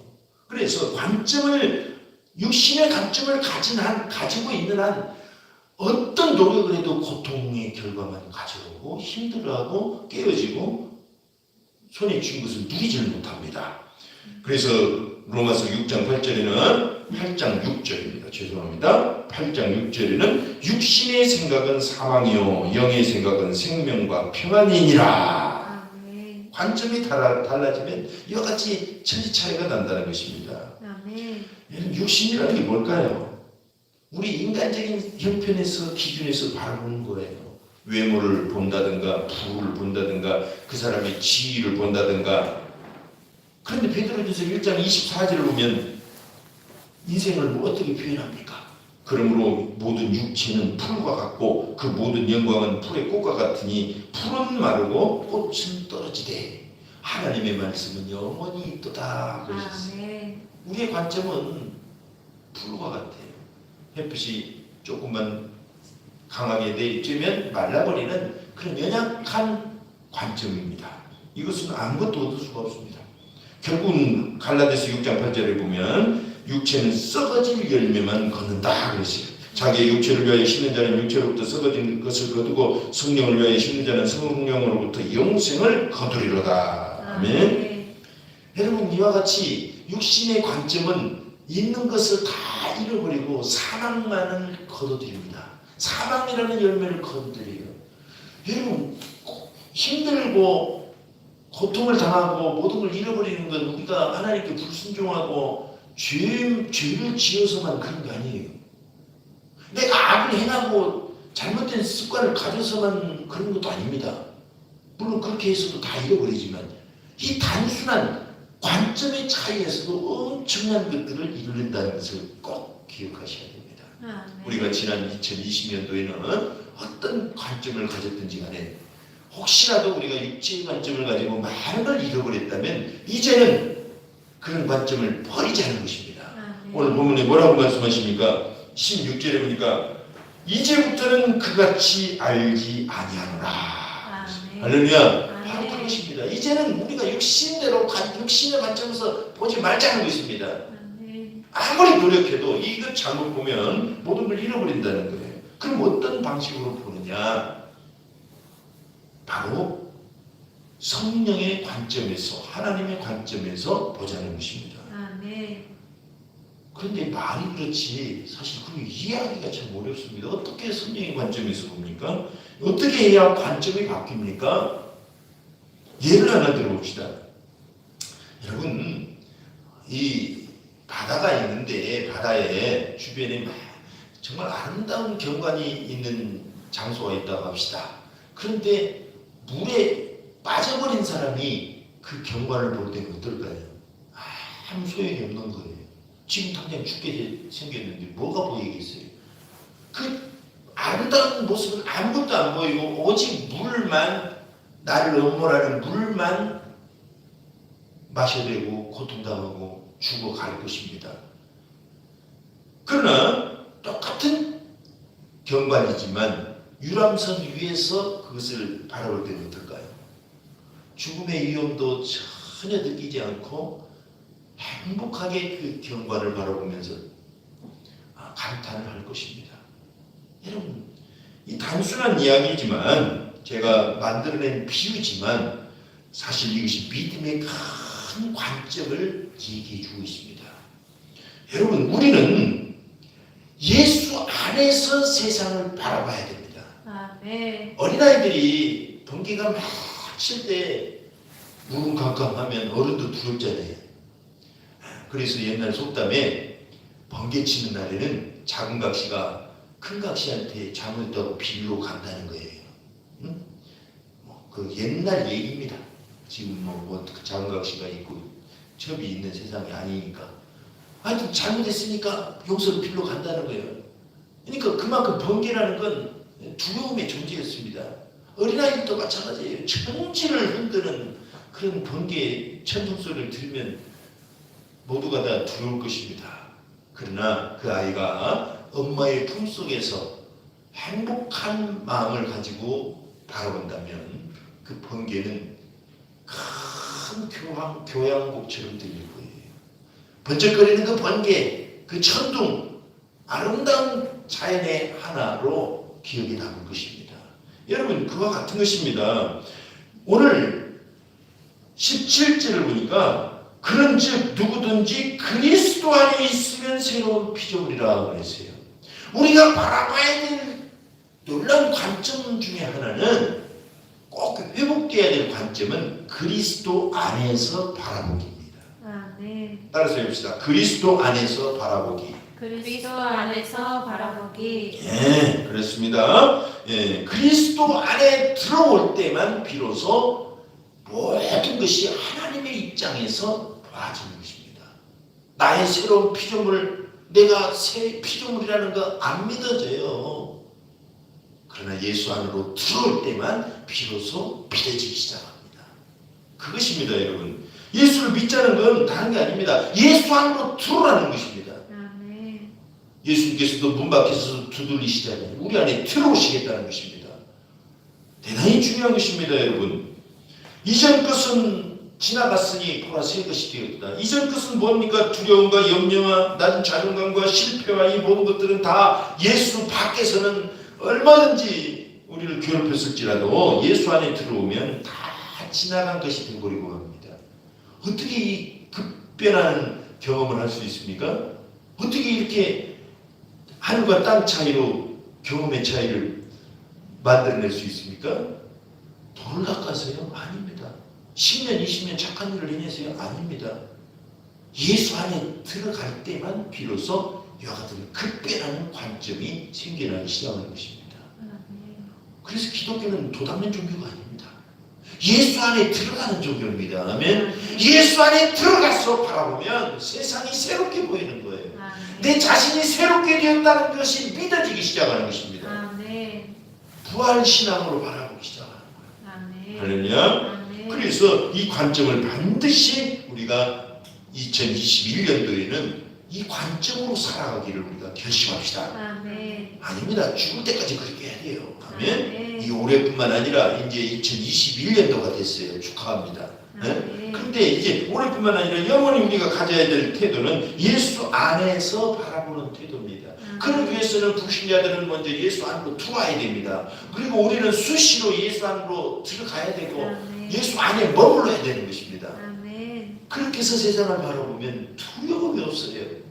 그래서 관점을, 육신의 관점을 가지고 있는 한 어떤 노력을 해도 고통의 결과만 가져오고 힘들어하고 깨어지고 손에 쥔 것을 누리지를 못합니다. 그래서 로마서 6장 8절에는 8장 6절입니다. 죄송합니다. 8장 6절에는 육신의 생각은 사망이요 영의 생각은 생명과 평안이니라. 관점이 달라지면 이와 같이 천지 차이가 난다는 것입니다. 육신이라는 게 뭘까요? 우리 인간적인 형편에서 기준에서 바라보는 거예요. 외모를 본다든가 부를 본다든가 그 사람의 지위를 본다든가. 그런데 베드로전서 1장 24절을 보면 인생을 어떻게 표현합니까? 그러므로 모든 육체는 풀과 같고 그 모든 영광은 풀의 꽃과 같으니 풀은 마르고 꽃은 떨어지되 하나님의 말씀은 영원히 있도다 그러셨어요. 우리의 관점은 풀과 같아요. 햇빛이 조금만 강하게 내리쬐면 말라버리는 그런 연약한 관점입니다. 이것은 아무것도 얻을 수가 없습니다. 결국은 갈라디아서 6장 8절에 보면 육체는 썩어질 열매만 걷는다 그랬어요. 자기의 육체를 위하여 심는 자는 육체로부터 썩어진 것을 거두고 성령을 위하여 심는 자는 성령으로부터 영생을 거두리로다. 아멘. 여러분, 이와 같이 육신의 관점은 있는 것을 다 잃어버리고 사망만을 거둬들입니다. 사망이라는 열매를 거둬들여요. 여러분, 힘들고 고통을 당하고 모든 걸 잃어버리는 건 우리가 하나님께 불순종하고 죄를 지어서만 그런 게 아니에요. 내가 악을 행하고 잘못된 습관을 가져서만 그런 것도 아닙니다. 물론 그렇게 해서도 다 잃어버리지만 이 단순한 관점의 차이에서도 엄청난 것들을 이룬다는 것을 꼭 기억하셔야 됩니다. 우리가 지난 2020년도에는 어떤 관점을 가졌든지 간에 혹시라도 우리가 육체의 관점을 가지고 많은 걸 잃어버렸다면 이제는 그런 관점을 버리자는 것입니다. 오늘 본문에 뭐라고 말씀하십니까? 16절에 보니까 이제부터는 그같이 알지 아니하노라. 할렐루야. 바로 그것입니다. 이제는 우리가 육신대로 육신의 관점에서 보지 말자는 것입니다. 아무리 노력해도 이것 잘못 보면 모든 걸 잃어버린다는 거예요. 그럼 어떤 방식으로 보느냐? 바로 성령의 관점에서, 하나님의 관점에서 보자는 것입니다. 그런데 말이 그렇지 사실 그걸 이해하기가 참 어렵습니다. 어떻게 성령의 관점에서 봅니까? 어떻게 해야 관점이 바뀝니까? 예를 하나 들어봅시다. 여러분, 이 바다가 있는데 바다에 주변에 정말 아름다운 경관이 있는 장소가 있다고 합시다. 그런데 물에 빠져버린 사람이 그 경관을 볼 때는 어떨까요? 아무 소용이 없는 거예요. 지금 당장 죽게 생겼는데 뭐가 보이겠어요? 그 아름다운 모습은 아무것도 안 보이고 오직 물만, 나를 엄몰하는 물만 마셔대고 고통당하고 죽어갈 것입니다. 그러나 똑같은 경관이지만 유람선 위에서 그것을 바라볼 때는 어떨까요? 죽음의 위험도 전혀 느끼지 않고 행복하게 그 경관을 바라보면서 감탄을 할 것입니다. 여러분, 이 단순한 이야기지만 제가 만들어낸 비유지만 사실 이것이 믿음의 큰 관점을 얘기해 주고 있습니다. 여러분, 우리는 예수 안에서 세상을 바라봐야 됩니다. 네. 어린아이들이 번개가 막 칠 때 무릎캄캄하면 어른도 두렵잖아요. 그래서 옛날 속담에 번개 치는 날에는 작은 각시가 큰 각시한테 잘못했다고 빌로 간다는 거예요. 응? 그 옛날 얘기입니다. 지금 뭐 작은 각시가 있고 첩이 있는 세상이 아니니까. 하여튼 잘못했으니까 용서를 빌로 간다는 거예요. 그러니까 그만큼 번개라는 건 두려움의 존재였습니다. 어린아이들도 마찬가지예요. 천지를 흔드는 그런 번개 천둥 소리를 들으면 모두가 다 두려울 것입니다. 그러나 그 아이가 엄마의 품속에서 행복한 마음을 가지고 바라본다면 그 번개는 큰 교향곡처럼 들릴 거예요. 번쩍거리는 그 번개, 그 천둥, 아름다운 자연의 하나로 기억이 남을 것입니다. 여러분, 그와 같은 것입니다. 오늘 17절을 보니까 그런즉 누구든지 그리스도 안에 있으면 새로운 피조물이라 그랬어요. 우리가 바라봐야 될 놀라운 관점 중에 하나는 꼭 회복돼야 될 관점은 그리스도 안에서 바라보기입니다. 아멘. 따라서 해봅시다. 그리스도 안에서 바라보기. 그리스도 안에서 바라보기. 예, 그렇습니다. 예, 그리스도 안에 들어올 때만 비로소 모든 것이 하나님의 입장에서 봐지는 것입니다. 나의 새로운 피조물, 내가 새 피조물이라는 거 안 믿어져요. 그러나 예수 안으로 들어올 때만 비로소 믿어지기 시작합니다. 그것입니다, 여러분. 예수를 믿자는 건 다른 게 아닙니다. 예수 안으로 들어오라는 것입니다. 아멘. 예수님께서도 문 밖에서 두들리시잖아요. 우리 안에 들어오시겠다는 것입니다. 대단히 중요한 것입니다, 여러분. 이전 것은 지나갔으니 보라 새 것이 되었다. 이전 것은 뭡니까? 두려움과 염려와 낮은 자존감과 실패와 이 모든 것들은 다 예수 밖에서는 얼마든지 우리를 괴롭혔을지라도 예수 안에 들어오면 다 지나간 것이 되어버리고 합니다. 어떻게 이 급변하는 경험을 할 수 있습니까? 어떻게 이렇게 하늘과 땅 차이로 경험의 차이를 만들어낼 수 있습니까? 돈을 깎아서요? 아닙니다. 10년, 20년 착한 일을 해내서요? 아닙니다. 예수 안에 들어갈 때만 비로소 이와 같은 급변하는 관점이 생겨나기 시작하는 것입니다. 그래서 기독교는 도닦는 종교가 아닙니다. 예수 안에 들어가는 종교입니다. 아멘. 예수 안에 들어가서 바라보면 세상이 새롭게 보이는 거예요. 내 자신이 새롭게 되었다는 것이 믿어지기 시작하는 것입니다. 아멘. 부활 신앙으로 바라보기 시작하는 아멘. 거예요. 할렐루야. 아멘. 그래서 이 관점을 반드시 우리가 2021년도에는 이 관점으로 살아가기를 우리가 결심합시다. 아멘. 아닙니다. 죽을 때까지 그렇게 해야 돼요. 아멘. 아멘. 이 올해뿐만 아니라 이제 2021년도가 됐어요. 축하합니다. 아멘. 그런데 이제 올해뿐만 아니라 영원히 우리가 가져야 될 태도는 예수 안에서 바라보는 태도입니다. 그러기 위해서는 불신자들은 먼저 예수 안으로 들어와야 됩니다. 그리고 우리는 수시로 예수 안으로 들어가야 되고 아멘. 예수 안에 머물러야 되는 것입니다. 아멘. 그렇게 해서 세상을 바라보면 두려움이 없어요.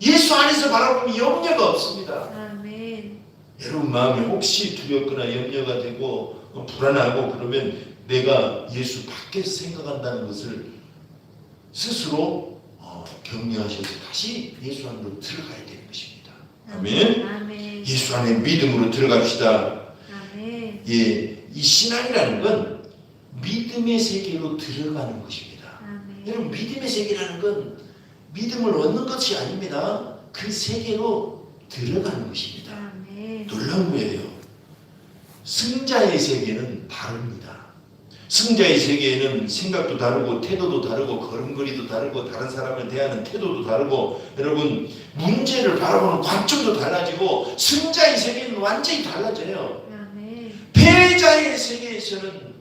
예수 안에서 바라보면 염려가 없습니다. 아멘. 여러분 마음이 혹시 두렵거나 염려가 되고 불안하고 그러면 내가 예수 밖에서 생각한다는 것을 스스로 격려하셔서 다시 예수 안으로 들어가야 되는 것입니다. 아멘. 아멘. 예수 안에 믿음으로 들어갑시다. 아멘. 예, 이 신앙이라는 건 믿음의 세계로 들어가는 것입니다. 아멘. 여러분 믿음의 세계라는 건 믿음을 얻는 것이 아닙니다. 그 세계로 들어가는 것입니다. 아멘. 놀라운 거예요. 승자의 세계는 다릅니다. 승자의 세계에는 생각도 다르고 태도도 다르고 걸음걸이도 다르고 다른 사람을 대하는 태도도 다르고 여러분 문제를 바라보는 관점도 달라지고 승자의 세계는 완전히 달라져요. 아멘. 패자의 세계에서는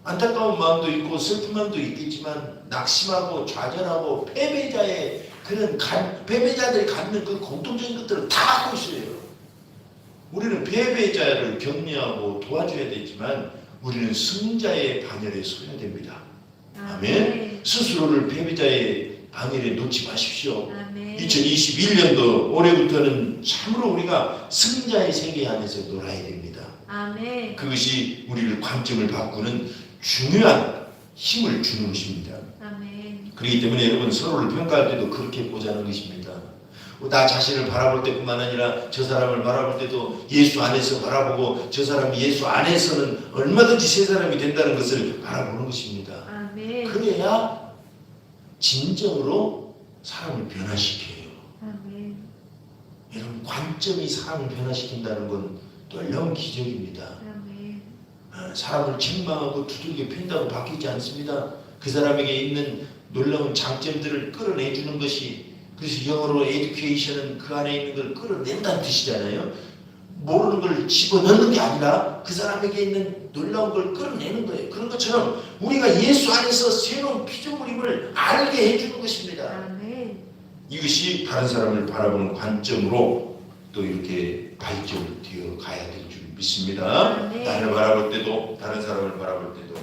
안타까운 마음도 있고 슬픈 마음도 있겠지만 낙심하고 좌절하고 패배자의 그런 패배자들이 갖는 그 공통적인 것들을 다 갖고 있어요. 우리는 패배자를 격려하고 도와줘야 되지만 우리는 승자의 반열에 서야 됩니다. 아멘. 스스로를 패배자의 방해를 놓지 마십시오. 아멘. 2021년도 올해부터는 참으로 우리가 승자의 세계 안에서 놀아야 됩니다. 아멘. 그것이 우리를 관점을 바꾸는 중요한 힘을 주는 것입니다. 아멘. 그렇기 때문에 여러분 서로를 평가할 때도 그렇게 보자는 것입니다. 나 자신을 바라볼 때뿐만 아니라 저 사람을 바라볼 때도 예수 안에서 바라보고 저 사람이 예수 안에서는 얼마든지 새 사람이 된다는 것을 바라보는 것입니다. 아멘. 그래야 진정으로 사람을 변화시켜요. 아멘. 여러분 관점이 사람을 변화시킨다는 건 놀라운 기적입니다. 아멘. 사람을 책망하고 두들겨 팬다고 바뀌지 않습니다. 그 사람에게 있는 놀라운 장점들을 끌어내주는 것이, 그래서 영어로 education은 그 안에 있는 걸 끌어낸다는 뜻이잖아요. 모르는 걸 집어넣는 게 아니라 그 사람에게 있는 놀라운 걸 끌어내는 거예요. 그런 것처럼 우리가 예수 안에서 새로운 피조물임을 알게 해주는 것입니다. 아멘. 이것이 다른 사람을 바라보는 관점으로 또 이렇게 발전되어 가야 될 줄 믿습니다. 네. 나를 바라볼 때도 다른 사람을 바라볼 때도.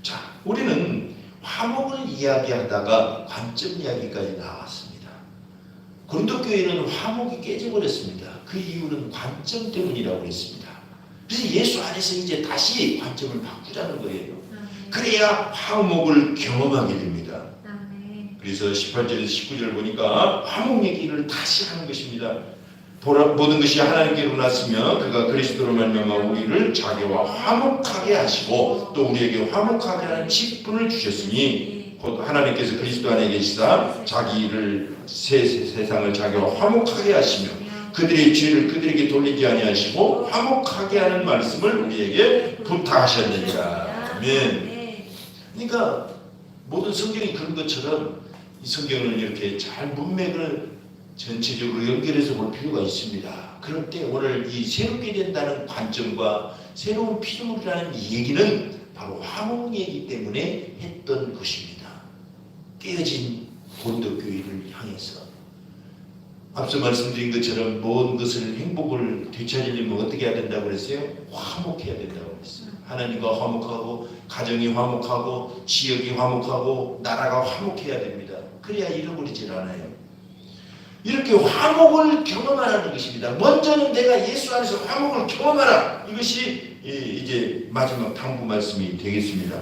자, 우리는 화목을 이야기하다가 관점 이야기까지 나왔습니다. 고린도 교회는 화목이 깨져버렸습니다. 그 이유는 관점 때문이라고 했습니다. 그래서 예수 안에서 이제 다시 관점을 바꾸자는 거예요. 아멘. 그래야 화목을 경험하게 됩니다. 아멘. 그래서 18절에서 19절 보니까 화목 얘기를 다시 하는 것입니다. 모든 것이 하나님께로 났으며 그가 그리스도로 말미암아 우리를 자기와 화목하게 하시고 또 우리에게 화목하게 하는 직분을 주셨으니 곧 하나님께서 그리스도 안에 계시사 자기를 세상을 자기와 화목하게 하시며 그들의 죄를 그들에게 돌리지 아니하시고 화목하게 하는 말씀을 우리에게 부탁하셨느니라. 아멘. 그러니까 모든 성경이 그런 것처럼 이 성경을 이렇게 잘 문맥을 전체적으로 연결해서 볼 필요가 있습니다. 그럴 때 오늘 이 새롭게 된다는 관점과 새로운 피조물이라는 얘기는 바로 화목 얘기 때문에 했던 것입니다. 깨어진 고린도 교회를 향해서 앞서 말씀드린 것처럼 모든 것을 행복을 되찾으려면 어떻게 해야 된다고 그랬어요? 화목해야 된다고 그랬어요. 하나님과 화목하고 가정이 화목하고 지역이 화목하고 나라가 화목해야 됩니다. 그래야 잃어버리질 않아요. 이렇게 화목을 경험하라는 것입니다. 먼저는 내가 예수 안에서 화목을 경험하라. 이것이 이제 마지막 당부 말씀이 되겠습니다.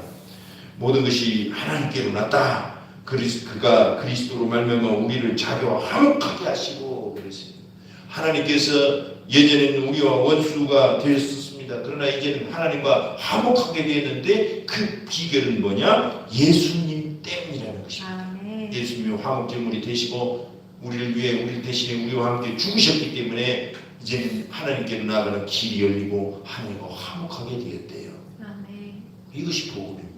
모든 것이 하나님께로 났다. 그가 그리스도로 말미암아 우리를 자기와 화목하게 하시고 그랬습니다. 하나님께서 예전에는 우리와 원수가 되었습니다. 그러나 이제는 하나님과 화목하게 되었는데 그 비결은 뭐냐? 예수님 때문이라는 것입니다. 아멘. 예수님이 화목제물이 되시고 우리를 위해 우리 대신에 우리와 함께 죽으셨기 때문에 이제는 하나님께로 나아가는 길이 열리고 하나님과 화목하게 되었대요. 아멘. 이것이 복음입니다.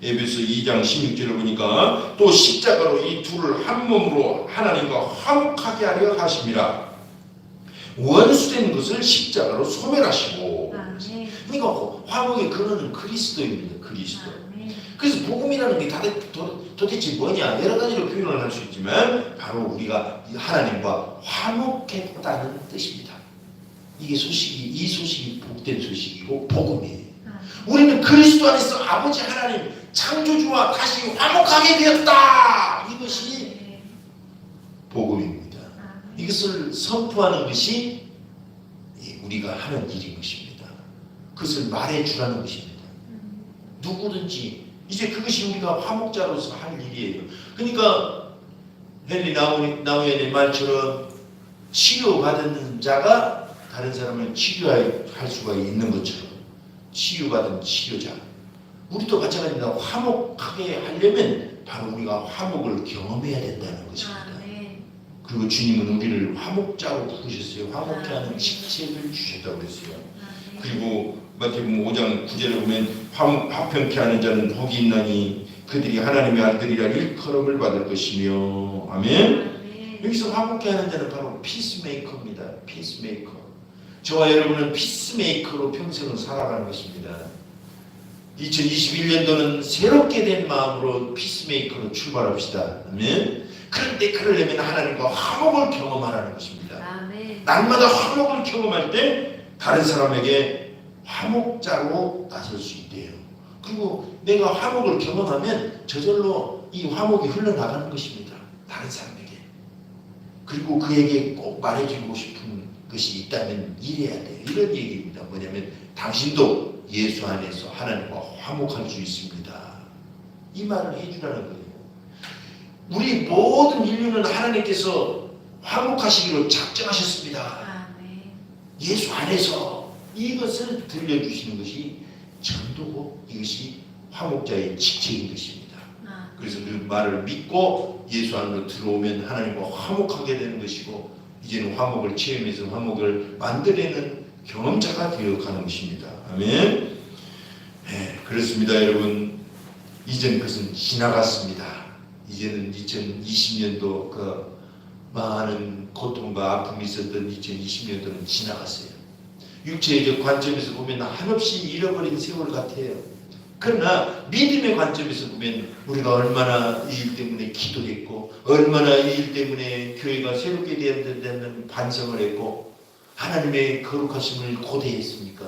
에베소 2장 16절을 보니까 또 십자가로 이 둘을 한 몸으로 하나님과 화목하게 하려 하심이라. 원수된 것을 십자가로 소멸하시고. 아멘. 그러니까 화목의 근원은 그리스도입니다. 그리스도. 아멘. 그래서 복음이라는 게 도대체 뭐냐 여러 가지로 표현을 할 수 있지만 바로 우리가 하나님과 화목했다는 뜻입니다. 이게 이 소식이 복된 소식이고 복음이에요. 우리는 그리스도 안에서 아버지 하나님 창조주와 다시 화목하게 되었다. 이것이 복음입니다. 이것을 선포하는 것이 우리가 하는 일인 것입니다. 그것을 말해주라는 것입니다. 누구든지 이제 그것이 우리가 화목자로서 할 일이에요. 그러니까 헨리 나우엔의 말처럼 치료받은 자가 다른 사람을 치료할 수가 있는 것처럼 치유받은 치료자 우리도 마찬가지입니다. 화목하게 하려면 바로 우리가 화목을 경험해야 된다는 것입니다. 아멘. 그리고 주님은 우리를 화목자로 부르셨어요. 화목케 하는 직책을 주셨다고 그랬어요. 그리고 마태복음 5장 9절에 보면 화평케 하는 자는 복이 있나니 그들이 하나님의 아들이라 일컬음을 받을 것이며 아멘. 여기서 화목케 하는 자는 바로 피스메이커입니다. 피스메이커. 저와 여러분은 피스메이커로 평생을 살아가는 것입니다. 2021년도는 새롭게 된 마음으로 피스메이커로 출발합시다. 아멘. 그런데 그러려면 하나님과 화목을 경험하라는 것입니다. 아멘. 날마다 화목을 경험할 때 다른 사람에게 화목자로 나설 수 있대요. 그리고 내가 화목을 경험하면 저절로 이 화목이 흘러나가는 것입니다. 다른 사람에게. 그리고 그에게 꼭 말해주고 싶은 것이 있다면 이래야 돼요. 이런 얘기입니다. 뭐냐면 당신도 예수 안에서 하나님과 화목할 수 있습니다. 이 말을 해주라는 거예요. 우리 모든 인류는 하나님께서 화목하시기로 작정하셨습니다. 아멘. 예수 안에서 이것을 들려주시는 것이 전도고 이것이 화목자의 직책인 것입니다. 그래서 그 말을 믿고 예수 안으로 들어오면 하나님과 화목하게 되는 것이고 이제는 화목을 체험해서 화목을 만들어내는 경험자가 되어가는 것입니다. 아멘. 네, 그렇습니다. 여러분, 이전 것은 지나갔습니다. 이제는 2020년도 그 많은 고통과 아픔이 있었던 2020년도는 지나갔어요. 육체적 관점에서 보면 한없이 잃어버린 세월 같아요. 그러나 믿음의 관점에서 보면 우리가 얼마나 이 일 때문에 기도했고 얼마나 이 일 때문에 교회가 새롭게 되었다는 반성을 했고 하나님의 거룩하심을 고대했습니까?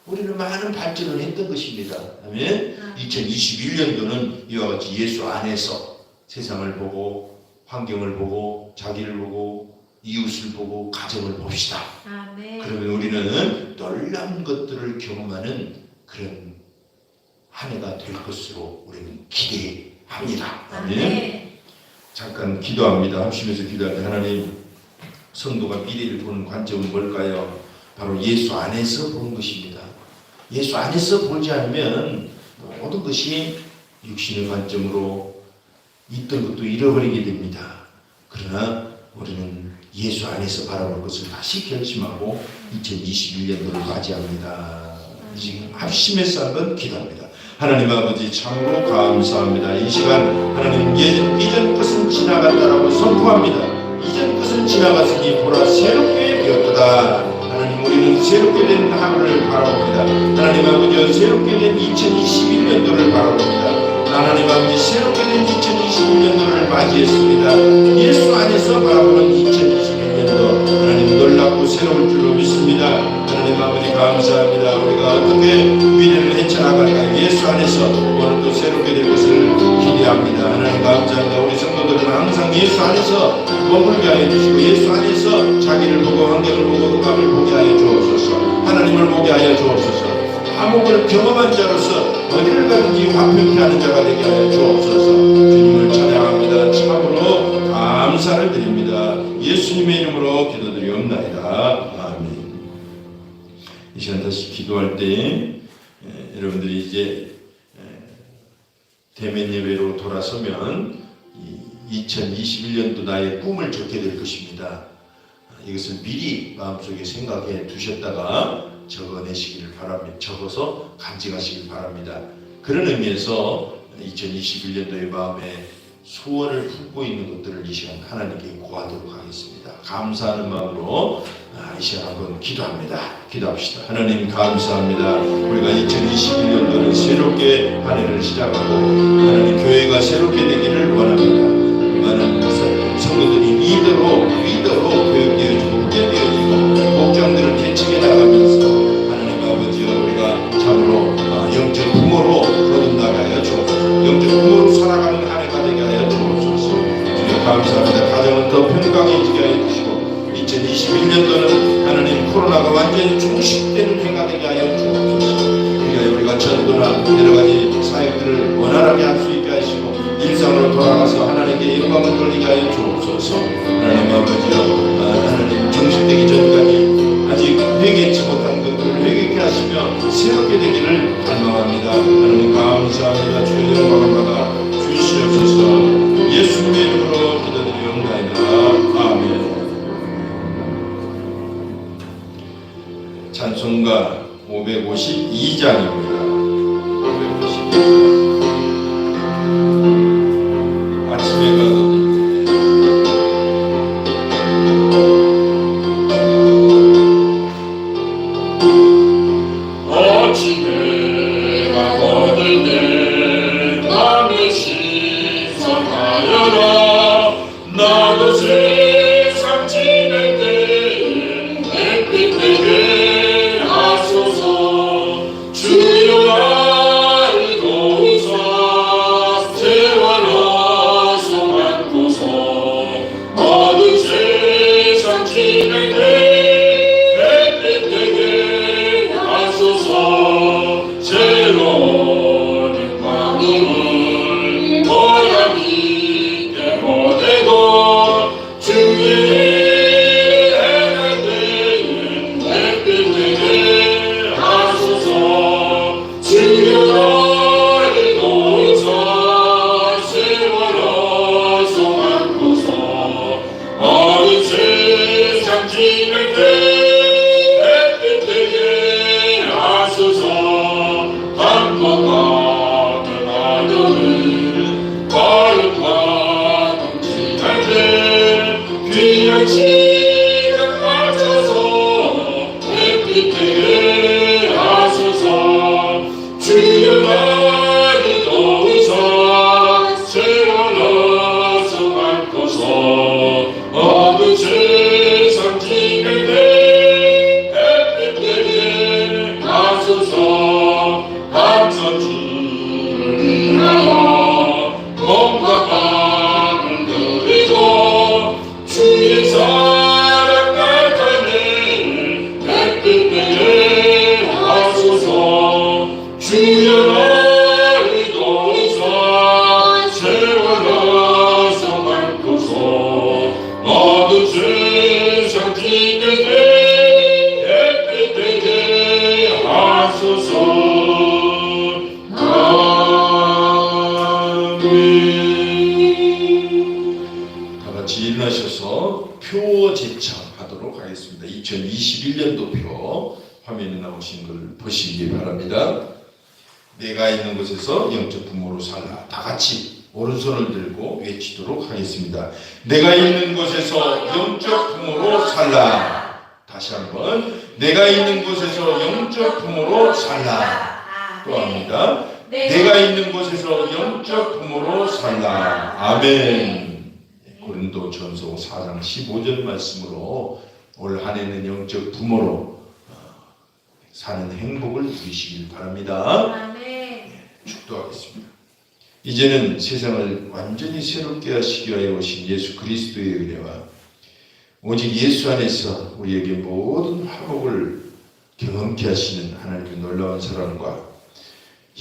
우리는 많은 발전을 했던 것입니다. 아멘. 2021년도는 이와 같이 예수 안에서 세상을 보고 환경을 보고 자기를 보고 이웃을 보고 가정을 봅시다. 아멘. 그러면 우리는 놀라운 것들을 경험하는 그런 한 해가 될 것으로 우리는 기대합니다. 아멘. 잠깐 기도합니다. 합심해서 기도할 때 하나님, 성도가 미래를 보는 관점은 뭘까요? 바로 예수 안에서 보는 것입니다. 예수 안에서 보지 않으면 모든 것이 육신의 관점으로 있던 것도 잃어버리게 됩니다. 그러나 우리는 예수 안에서 바라볼 것을 다시 결심하고 2021년도를 맞이합니다. 지금 합심해서 한번 기도합니다. 하나님 아버지 참으로 감사합니다. 이 시간 하나님 이전 것은 지나갔다라고 선포합니다. 이전 것은 지나갔으니 보라 새롭게 되었다. 하나님 우리는 새롭게 된 하루를 바라봅니다. 하나님 아버지 새롭게 된 2021년도를 바라봅니다. 하나님 아버지 새롭게 된 2021년도를 맞이했습니다. 예수 안에서 바라보는 2021년도 하나님 놀랍고 새로울 줄로 믿습니다. 하나님 아버지 감사합니다. 우리가 어떻게 미래를 헤쳐나갈까 예수 안에서 오늘도 새롭게 될 것을 기대합니다. 하나님 감사합니다. 우리 성도들은 항상 예수 안에서 머물게 하여 주시고 예수 안에서 자기를 보고 환경을 보고 음악을 보게 하여 주옵소서. 하나님을 보게 하여 주옵소서. 화목을 경험한 자로서 어디를 가든지 화평케 하는 자가 되게 하여 주옵소서. 주님을 찬양합니다. 참으로 감사를 드립니다. 예수님의 이름으로 기도드리옵나이다. 아멘. 이 시간 다시 기도할 때 여러분들이 이제 대면 예배로 돌아서면 2021년도 나의 꿈을 적게 될 것입니다. 이것을 미리 마음속에 생각해 두셨다가 적어내시기를 바랍니다. 적어서 간직하시길 바랍니다. 그런 의미에서 2021년도의 마음에 소원을 품고 있는 것들을 이 시간 하나님께 고하도록 하겠습니다. 감사하는 마음으로 이 시간 한번 기도합니다. 기도합시다. 하나님 감사합니다. 우리가 2021년도는 새롭게 한 해를 시작하고 하나님 교회가 새롭게 되기를 원합니다. 많은 성도들이 리더로 교육되어지고 훈련되어지고 목장들을 개척해 나가면서 하나님 아버지 우리가 참으로 영적 부모로 거듭나가야 주옵소서. 영적 부모로 살아가는 한 해가 되게 하여 주옵소서. 주님 감사합니다. 가정은 더 평강해지게 하여 주시고 2021년도는 하나님 코로나가 완전히 종식되는 해가 되게 하여 주옵소서. 그러니까 우리가 전도나 여러가지 사역들을 원활하게 할 수 있게 하시고 일상으로 돌아가서 하나님께 영광을 돌리게 하여 주옵소서. 하나님 아버지여 하나님 정식되기 전까지 아직 회개치 못한 것들을 회개케 하시며 새롭게 되기를 갈망합니다. 하나님 감사합니다. 주의 영광을 받아 주시옵소서. 예수님의 이름으로 기도드리옵나이다. 아멘. 찬송가 552장입니다. 552장. 아침에 가도 아침에 가거들 내 맘을 신성하여라. 나도 세상 지낼 때에 햇빛 되게 하소서. 주여 지날 때 햇빛 되게 하소서. 한번만 떠나려는 바람과 넘치날 때 귀한 시간 맞춰서 햇빛 되게 하소서. 주여 나를 더이상 채워넣어서 안고서 어느 세상 지낼 때 햇빛 되게 하소서. 항상 주를 위하여 몸과 마음을 드리고 주의 사랑 나타내 햇빛 되게 하소서. 주여 나를 더이상 채워넣어서 안고서 어두운 세상 지낼 때 햇빛 되게 하소서. 아멘. 다 같이 일어나셔서 표 제청하도록 하겠습니다. 2021년도 표 화면에 나오신 걸 보시기 바랍니다. 내가 있는 곳에서 영적 부모로 살라. 다 같이 오른손을 들고 외치도록 하겠습니다. 내가 있는 곳에서 영적 부모로 살라. 다시 한번 내가 있는 곳에서 영적 부모로 살라. 또 합니다. 내가 있는 곳에서 영적 부모로 살라. 아멘. 고린도전서 4장 15절 말씀으로 올 한 해는 영적 부모로 사는 행복을 누리시길 바랍니다. 아멘. 축도하겠습니다. 이제는 세상을 완전히 새롭게 하시기 위하여 오신 예수 그리스도의 은혜와 오직 예수 안에서 우리에게 모든 화목을 경험케 하시는 하나님의 놀라운 사랑과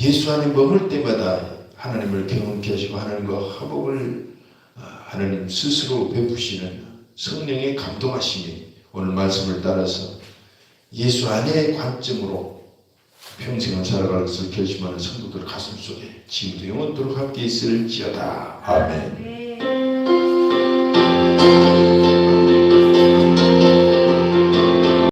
예수 안에 머물 때마다 하나님을 경험케 하시고 하나님과 화목을 하나님 스스로 베푸시는 성령의 감동하심이 오늘 말씀을 따라서 예수 안의 관점으로 평생을 살아갈 것을 결심하는 성도들 가슴 속에 지금도 영원토록 함께 있을지어다. 아멘.